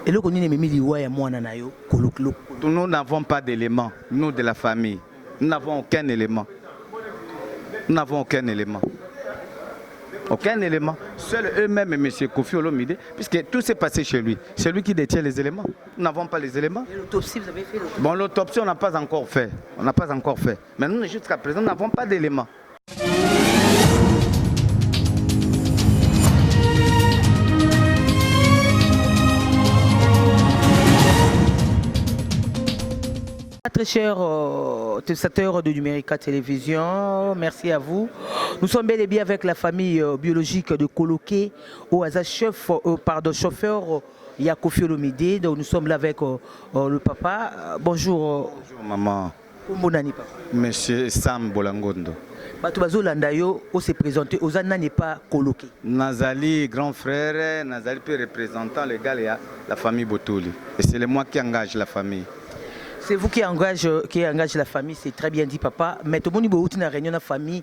Et le connu n'est pas moi nanayo koloklo. Nous n'avons pas d'éléments, nous de la famille. Nous n'avons aucun élément. Nous n'avons aucun élément. Aucun élément. Seuls eux-mêmes et M. Kofi Olomide, puisque tout s'est passé chez lui. C'est lui qui détient les éléments. Nous n'avons pas les éléments. Et l'autopsie, vous avez fait l'autopsie? Bon, l'autopsie, on n'a pas encore fait. On n'a pas encore fait. Mais nous, jusqu'à présent, nous n'avons pas d'éléments. Très chers téléspectateurs de Numérica Télévision, merci à vous. Nous sommes bel et bien avec la famille biologique de Koloké, au chauffeur Kofi Olomide. Donc nous sommes là avec le papa. Bonjour. Bonjour maman. Bonjour papa. Monsieur Sam Bolangondo. Batubazo Landayo, on s'est présenté, Ozana n'est pas Koloké. Nazali, grand frère, Nazali peut représentant légal et la famille Botoli. Et c'est moi qui engage la famille. C'est vous qui engage la famille, c'est très bien dit papa. Mais tout le monde est dans la réunion de la famille,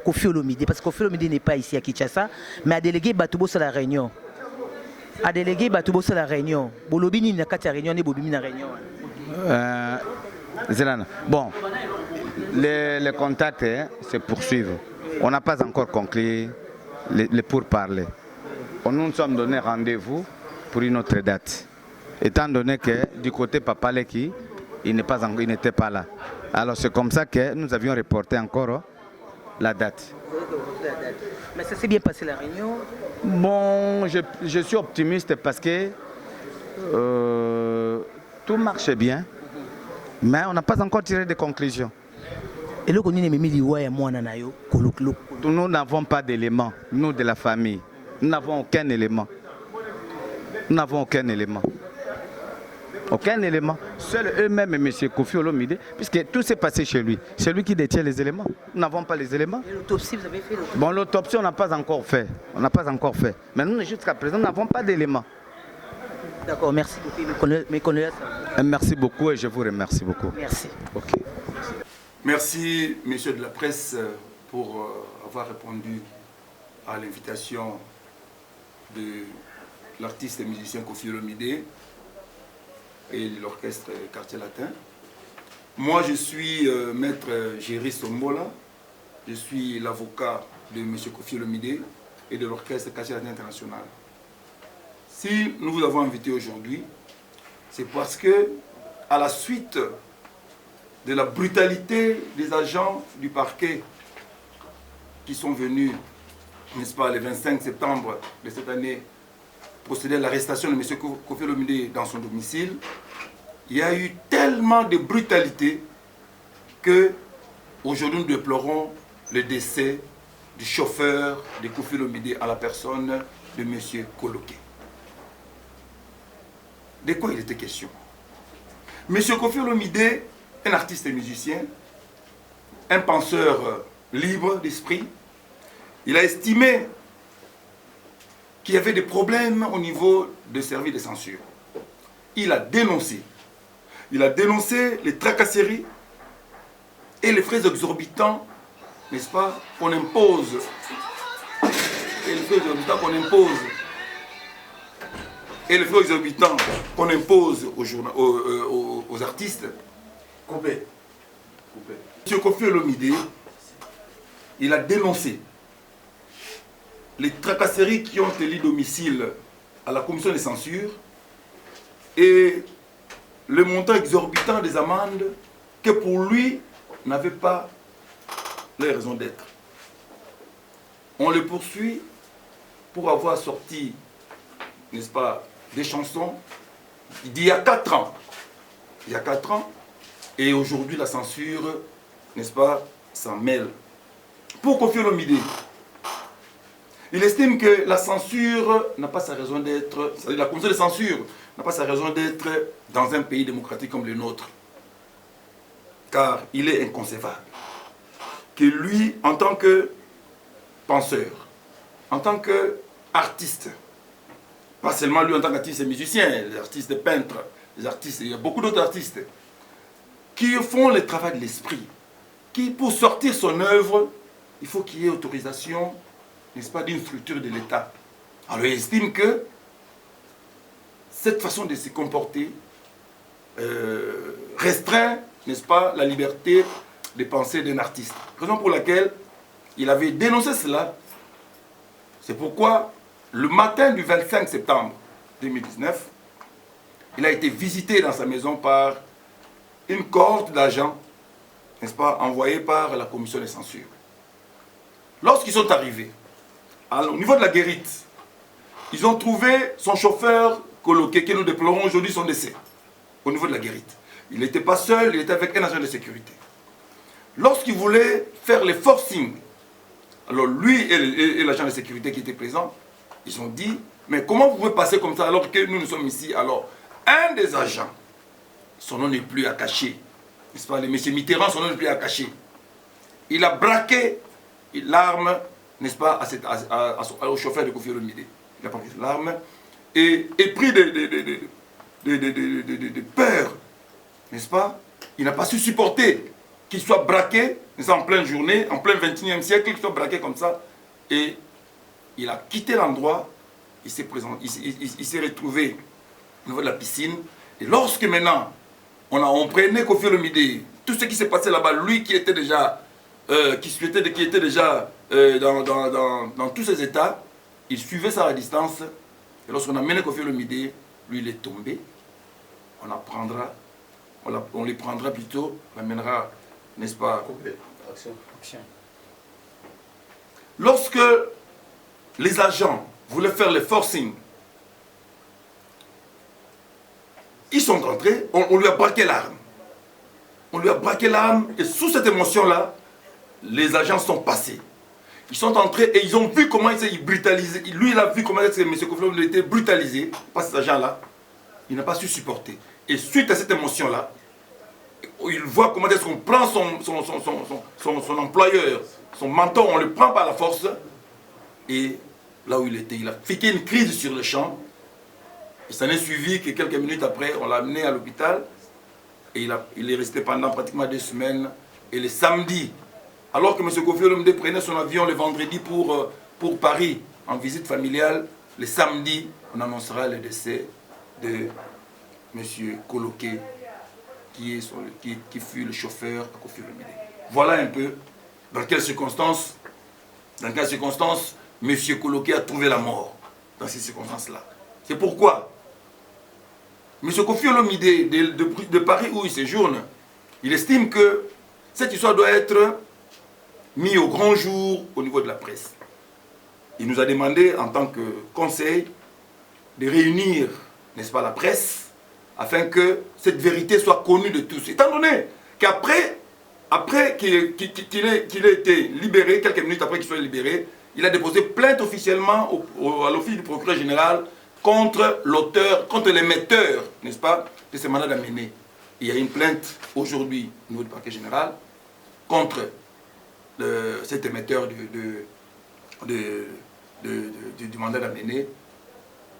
Kofi Olomide, parce que Kofi Olomide n'est pas ici à Kinshasa, mais à délégué Batoubo sur la réunion. À délégué Batoubo sur la réunion. Bolobini n'a qu'à la réunion, et Bobini na réunion. Bon, les contacts se poursuivent. On n'a pas encore conclu les pourparlers. Nous nous sommes donné rendez-vous pour une autre date. Étant donné que du côté Papa Leki, il n'était pas là. Alors c'est comme ça que nous avions reporté encore la date. Mais ça s'est bien passé la réunion? Bon, je suis optimiste parce que tout marche bien, mais on n'a pas encore tiré de conclusions. Et le connu n'est moi nanayo koloklo. Nous n'avons pas d'éléments, nous de la famille. Nous n'avons aucun élément. Nous n'avons aucun élément. Aucun élément. Seuls eux-mêmes et M. Kofi Olomide, puisque tout s'est passé chez lui. C'est lui qui détient les éléments. Nous n'avons pas les éléments. Et l'autopsie, vous avez fait l'autopsie? Bon, l'autopsie, on n'a pas encore fait. On n'a pas encore fait. Mais nous, jusqu'à présent, nous n'avons pas d'éléments. D'accord, merci beaucoup. Mes condoléances. Merci beaucoup et je vous remercie beaucoup. Merci. Ok. Merci, messieurs de la presse, pour avoir répondu à l'invitation de l'artiste et musicien Kofi Olomide et l'orchestre Quartier Latin. Moi, je suis maître Géry Sombola. Je suis l'avocat de M. Kofi Olomide et de l'orchestre Quartier Latin International. Si nous vous avons invité aujourd'hui, c'est parce que, à la suite de la brutalité des agents du parquet qui sont venus, n'est-ce pas, le 25 septembre de cette année, procéder à l'arrestation de M. Kofi Olomide dans son domicile, il y a eu tellement de brutalité que aujourd'hui nous déplorons le décès du chauffeur de Kofi Olomide à la personne de M. Koloké. De quoi il était question? M. Kofi Olomide, un artiste et musicien, un penseur libre d'esprit, il a estimé qu'il y avait des problèmes au niveau des services de censure. Il a dénoncé les tracasseries et les frais exorbitants, n'est-ce pas, qu'on impose. Et les frais exorbitants qu'on impose. Et les frais exorbitants qu'on impose aux artistes. Coupé. M. Kofi Olomide, il a dénoncé les tracasseries qui ont élu domicile à la commission de censure et le montant exorbitant des amendes que pour lui n'avait pas les raisons d'être. On le poursuit pour avoir sorti, n'est-ce pas, des chansons d'il y a 4 ans. Il y a 4 ans. Et aujourd'hui, la censure, n'est-ce pas, s'en mêle. Pour Kofi Olomide, il estime que la censure n'a pas sa raison d'être, c'est-à-dire la commission de censure n'a pas sa raison d'être dans un pays démocratique comme le nôtre. Car il est inconcevable que lui, en tant que penseur, en tant qu'artiste, pas seulement lui en tant qu'artiste et musicien, les artistes peintres, les artistes, il y a beaucoup d'autres artistes, qui font le travail de l'esprit, qui pour sortir son œuvre, il faut qu'il y ait autorisation, n'est-ce pas, d'une structure de l'État. Alors il estime que cette façon de se comporter restreint, n'est-ce pas, la liberté de penser d'un artiste. Raison pour laquelle il avait dénoncé cela. C'est pourquoi, le matin du 25 septembre 2019, il a été visité dans sa maison par une cohorte d'agents, n'est-ce pas, envoyés par la commission de censure. Lorsqu'ils sont arrivés, au niveau de la guérite, ils ont trouvé son chauffeur coloqué, que nous déplorons aujourd'hui son décès, au niveau de la guérite. Il n'était pas seul, il était avec un agent de sécurité. Lorsqu'il voulait faire les forcing, alors lui et l'agent de sécurité qui était présent, ils ont dit, mais comment vous pouvez passer comme ça alors que nous sommes ici? Alors, un des agents, son nom n'est plus à cacher, n'est-ce pas, le monsieur Mitterrand, son nom n'est plus à cacher. Il a braqué l'arme, n'est-ce pas, au chauffeur de Koffi Olomidé. Il a braqué l'arme et pris de peur, n'est-ce pas? Il n'a pas su supporter qu'il soit braqué, en pleine journée, en plein 21e siècle, qu'il soit braqué comme ça. Et il a quitté l'endroit, il s'est retrouvé au niveau de la piscine. Et lorsque maintenant, on prenait Koffi Olomidé, tout ce qui s'est passé là-bas, lui qui était déjà, dans tous ses états, il suivait ça à la distance. Et lorsqu'on a mené Koffi Olomidé, lui il est tombé. On les prendra plutôt, on l'amènera, n'est-ce pas? Action. Lorsque les agents voulaient faire les forcing, ils sont entrés, on lui a braqué l'arme. On lui a braqué l'arme et sous cette émotion-là, les agents sont passés. Ils sont entrés et ils ont vu comment il s'est brutalisé. Lui, il a vu comment M. Koffi Olomidé était brutalisé par ces agents-là. Il n'a pas su supporter. Et suite à cette émotion-là, il voit comment est-ce qu'on prend son employeur, son mentor, on le prend par la force. Et là où il était, il a piqué une crise sur le champ. Et ça n'est suivi que quelques minutes après, on l'a amené à l'hôpital. Et il est resté pendant pratiquement 2 semaines. Et le samedi, alors que M. Koffi Olomidé prenait son avion le vendredi pour Paris, en visite familiale, le samedi, on annoncera le décès de M. Coloqué, qui fut le chauffeur à Koffi Olomidé. Voilà un peu dans quelles circonstances M. Coloqué a trouvé la mort, dans ces circonstances-là. C'est pourquoi M. Koffi Olomidé, de Paris où il séjourne, il estime que cette histoire doit être mise au grand jour au niveau de la presse. Il nous a demandé, en tant que conseil, de réunir, n'est-ce pas, la presse, afin que cette vérité soit connue de tous. Étant donné qu'après qu'il ait été libéré, quelques minutes après qu'il soit libéré, il a déposé plainte officiellement à l'office du procureur général contre l'auteur, contre l'émetteur, n'est-ce pas, de ce mandat d'amener. Il y a une plainte aujourd'hui au niveau du parquet général contre cet émetteur du mandat d'amener,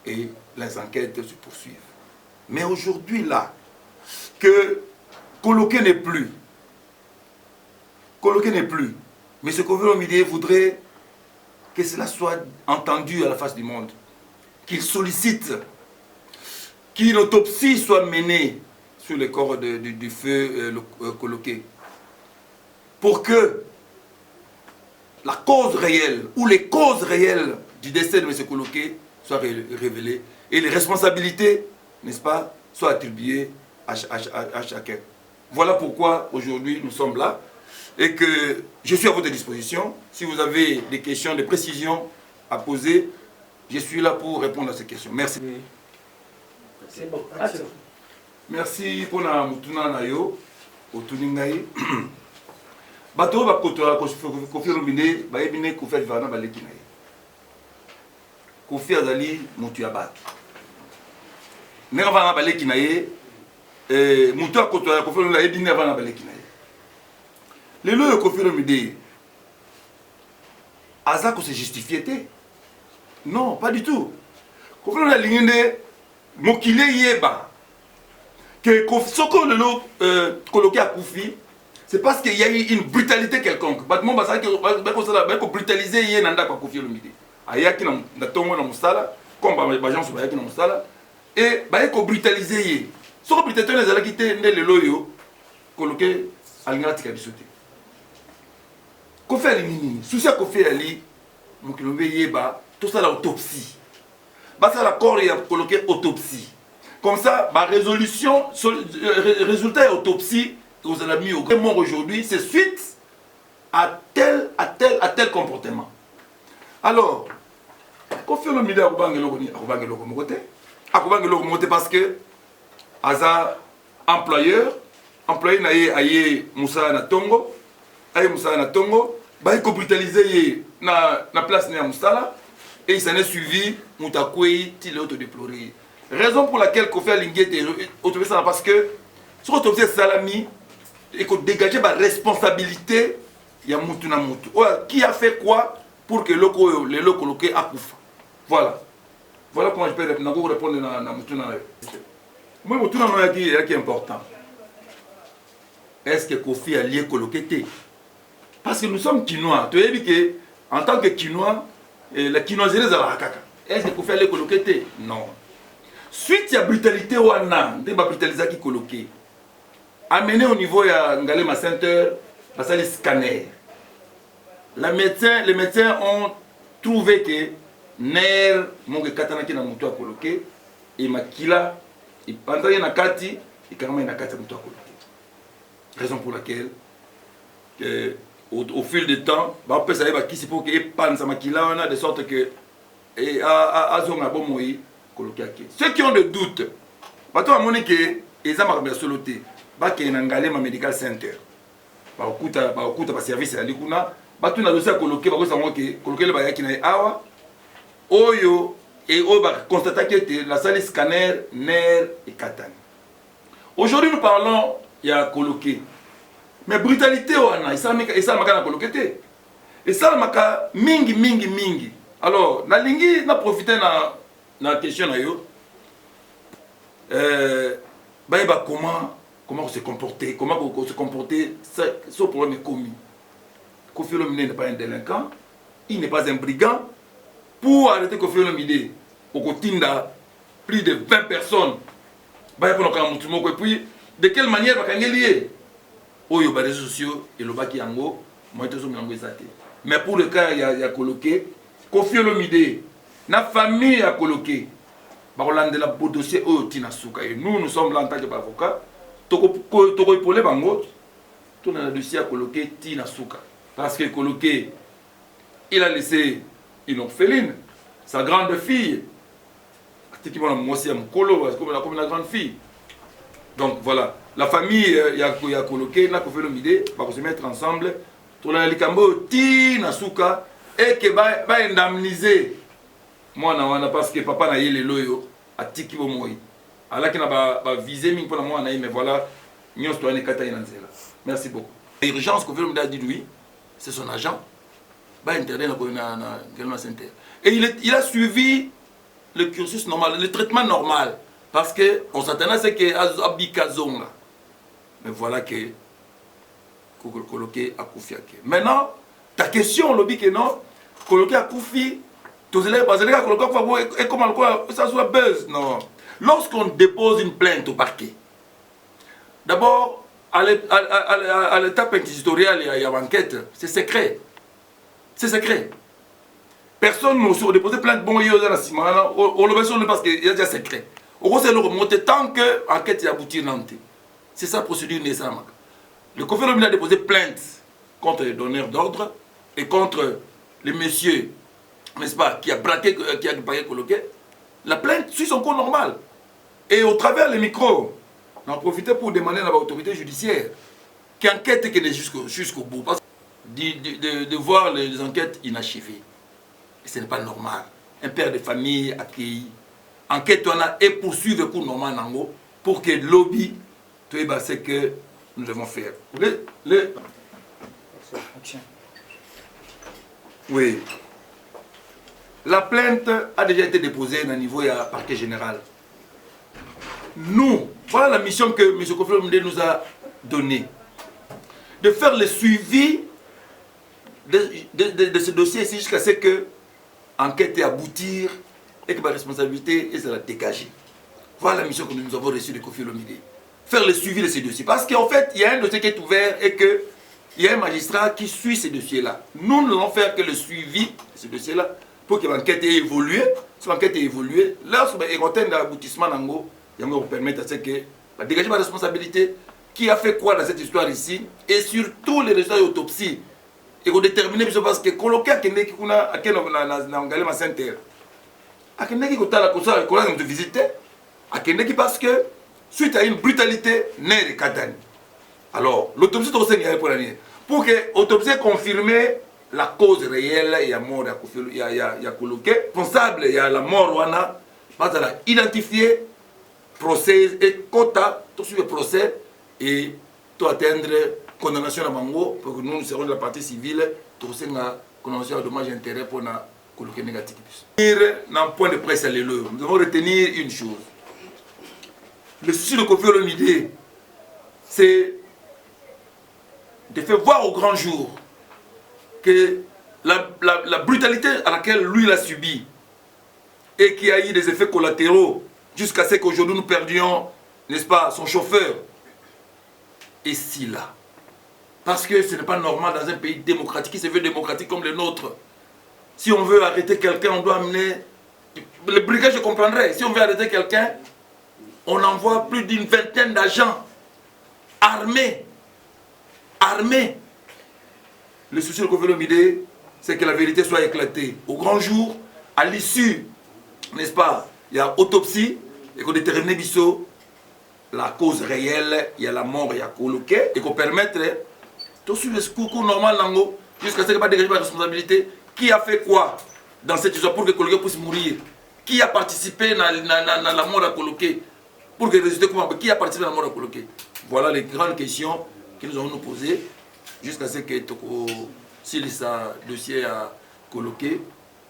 et les enquêtes se poursuivent. Mais aujourd'hui, là, que Coloqué n'est plus, mais ce Koffi Olomidé voudrait que cela soit entendu à la face du monde, qu'il sollicite qu'une autopsie soit menée sur le corps du feu Coloqué, pour que la cause réelle ou les causes réelles du décès de M. Coloqué soient révélées et les responsabilités, n'est-ce pas, soient attribuées à chacun. Voilà pourquoi aujourd'hui nous sommes là et que je suis à votre disposition. Si vous avez des questions, des précisions à poser, je suis là pour répondre à ces questions. Merci. C'est bon. Merci pour la mutuna nayo, otuningai. Bato ba kotola Koffi Olomidé ba ebine Koffi vana ba leki naye. Koffi azali mutu ya bato. Ne vana ba leki naye, mutu akotola Koffi Olomidé ebine vana ba leki naye. Lelo Koffi Olomidé aza ko se justifier te. Non, pas du tout. Koffi Olomidé lingende mokile yeba que Soko Lelo Coloqué à Koffi, c'est parce qu'il y a eu une brutalité quelconque. Battement basaki ko brutaliser yé nanda kwa Koffi Olomidé. ayaki na tongo na musala comme bagence bayaki na musala et bayeko brutaliser ye soko brutalité ezalaki te nde lelo oyo Koloké alingala tika biso te Kofi alingi nini susi ya Kofi ali mokili mbe yeba tosala autopsie basala corps ya Koloké autopsie comme ça ba résolution résultat ya autopsie vous avez mis au mort aujourd'hui c'est suite à tel comportement alors Kofi Olomide akobangelo mokote parce que aza employeur na ye aye Moussa na Tongo ba ko brutaliser ye na place na Moussala et il s'en est suivi Moutakoui til autodéplorer raison pour laquelle Kofi alingi était autorisé parce que sur autopsie salami et qu'on dégager la responsabilité il y a mutu na mutu qui a fait quoi pour que le locaux loqué akufa voilà comment je peux répondre na mutu na moi mutu na qui est important est-ce que Kofi a lié coloqué parce que nous sommes quinois tu as dit que en tant que quinois la quinoiserie za la kaka est-ce que Kofi a lié coloqué non suite à brutalité wana de ba brutaliser qui coloqué amené au niveau ya Ngalema Center parce les scanners les médecins ont trouvé que nerf mon katana qui na mutu a coloqué et makila et pendant na kati et carrément na kati mutu a coloqué raison pour laquelle au fil du temps ba peut ça va qui c'est pour que panza makila on a de sorte que et a zonga bomoi coloqué ceux qui ont des doutes bato amoni que ezama ba soloté ba ke na Ngalema Medical Center ba okuta ba service ya likuna bato na dossier coloqué ba ko sango que coloqué le ba yaki na awa oyo et on va constater que la salle scanner nerf et katani aujourd'hui nous parlons il y a coloqué mais brutalité wana ça maka na coloqué et ça maka mingi alors na lingi na profiter na question na yo bah comment se comporter ce problème est commis Kofi Olomide n'est pas un délinquant il n'est pas un brigand pour arrêter Kofi Olomide au Kotinda plus de 20 personnes bah pour nous et puis de quelle manière va lié oyo ba réseaux sociaux et le baki yango moi tout yango ezate mais pour le cas il y a coloqué Kofi Olomide na famille a coloqué ba rolandela beau dossier oyo tina suka et nous sommes là en tant qu'avocats toko épauler bango tout dans le dossier a coloqué tina suka parce que coloqué il a laissé une orpheline sa grande fille qui m'a moi aussi comme la grande fille donc voilà la famille il y a coloqué na Kofi Olomide va se mettre ensemble tout dans les cambo tina suka et que va indemniser moi na parce que papa na yele loyo atiki bo moi ala ki na ba viser mingi pour moi na mais voilà nyos to ane kata ina nzela merci beaucoup urgence Kofi Olomide a dit oui c'est son agent ba interdit na Ngalema Center et il a suivi le cursus normal le traitement normal parce que on s'attendait à ce que abikazonga mais voilà que coloqué à Kofi ake maintenant ta question lobby que non coloqué à Kofi et comment ça soit buzz non lorsqu'on dépose une plainte au parquet d'abord à l'étape inquisitoriale il y a une enquête c'est secret personne ne se dépose plainte bon il y a dans Simana on le besoin parce qu'il y a déjà secret au gros c'est le remonter tant que enquête aboutit nanti c'est ça procédure nécessaire le Kofi Olomide a déposé plainte contre les donneurs d'ordre et contre les messieurs n'est-ce pas, qui a braqué coloqué, la plainte suit son cours normal. Et au travers les micros, on a profité pour demander à l'autorité judiciaire qui enquête jusqu'au bout. Parce que de voir les enquêtes inachevées. Et ce n'est pas normal. Un père de famille accueilli, enquête et poursuivre le cours normal pour que le lobby, ce que nous devons faire. Oui. La plainte a déjà été déposée au niveau du parquet général. Nous, voilà la mission que M. Kofi Olomide nous a donnée. De faire le suivi de ce dossier ici jusqu'à ce que enquête et aboutir et que ma responsabilité est de la dégager. Voilà la mission que nous avons reçue de Koffi Olomide. Faire le suivi de ces dossiers. Parce qu'en fait, il y a un dossier qui est ouvert et qu'il y a un magistrat qui suit ces dossiers-là. Nous n'allons faire que le suivi de ces dossiers-là pour que l'enquête ait évolué. Si l'enquête ait évolué, là, il y a un aboutissement qui va permettre à ce que dégager ma responsabilité. Qui a fait quoi dans cette histoire ici? Et surtout les résultats d'autopsie. Et qu'on détermine parce que coloquer à quelqu'un qui a un centre. À quelqu'un qui a visité. À quelqu'un qui parce que suite à une brutalité née de Katani. Alors, l'autopsie est pour que l'autopsie confirme la cause réelle, il y a mort, il y a coloqué. Responsable, il y a la mort, on a identifié, procès et quota, tout suivre le procès et tout atteindre condamnation à Mango pour que nous serons de la partie civile, tout la condamnation à dommage et intérêt pour la coloqué négatif. Dans le point de presse, nous devons retenir une chose. Le souci de Koffi Olomide, c'est de faire voir au grand jour que la brutalité à laquelle lui l'a subi et qui a eu des effets collatéraux jusqu'à ce qu'aujourd'hui nous perdions, n'est-ce pas, son chauffeur, est si là. Parce que ce n'est pas normal dans un pays démocratique qui se veut démocratique comme le nôtre. Si on veut arrêter quelqu'un, on doit amener... Le brigade, je comprendrais. Si on veut arrêter quelqu'un, on envoie plus d'une vingtaine d'agents armés. Armés. Le souci de Koffi Olomide, c'est que la vérité soit éclatée. Au grand jour, à l'issue, n'est-ce pas, il y a autopsie et qu'on détermine biso la cause réelle, il y a la mort, il y a coloqué, et qu'on permette tout suivre ce cours normal jusqu'à ce qu'il n'y ait pas de dégagement de responsabilité. Qui a fait quoi dans cette histoire pour que coloqué puisse mourir? Qui a participé dans la mort à coloqué? Pour que résultat comment? Qui a participé dans la mort à coloqué? Voilà les grandes questions que nous allons nous poser jusqu'à ce que s'il sa dossier à coloqué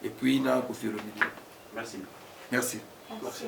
et puis il a Koffi Olomide. Merci. Merci. Merci.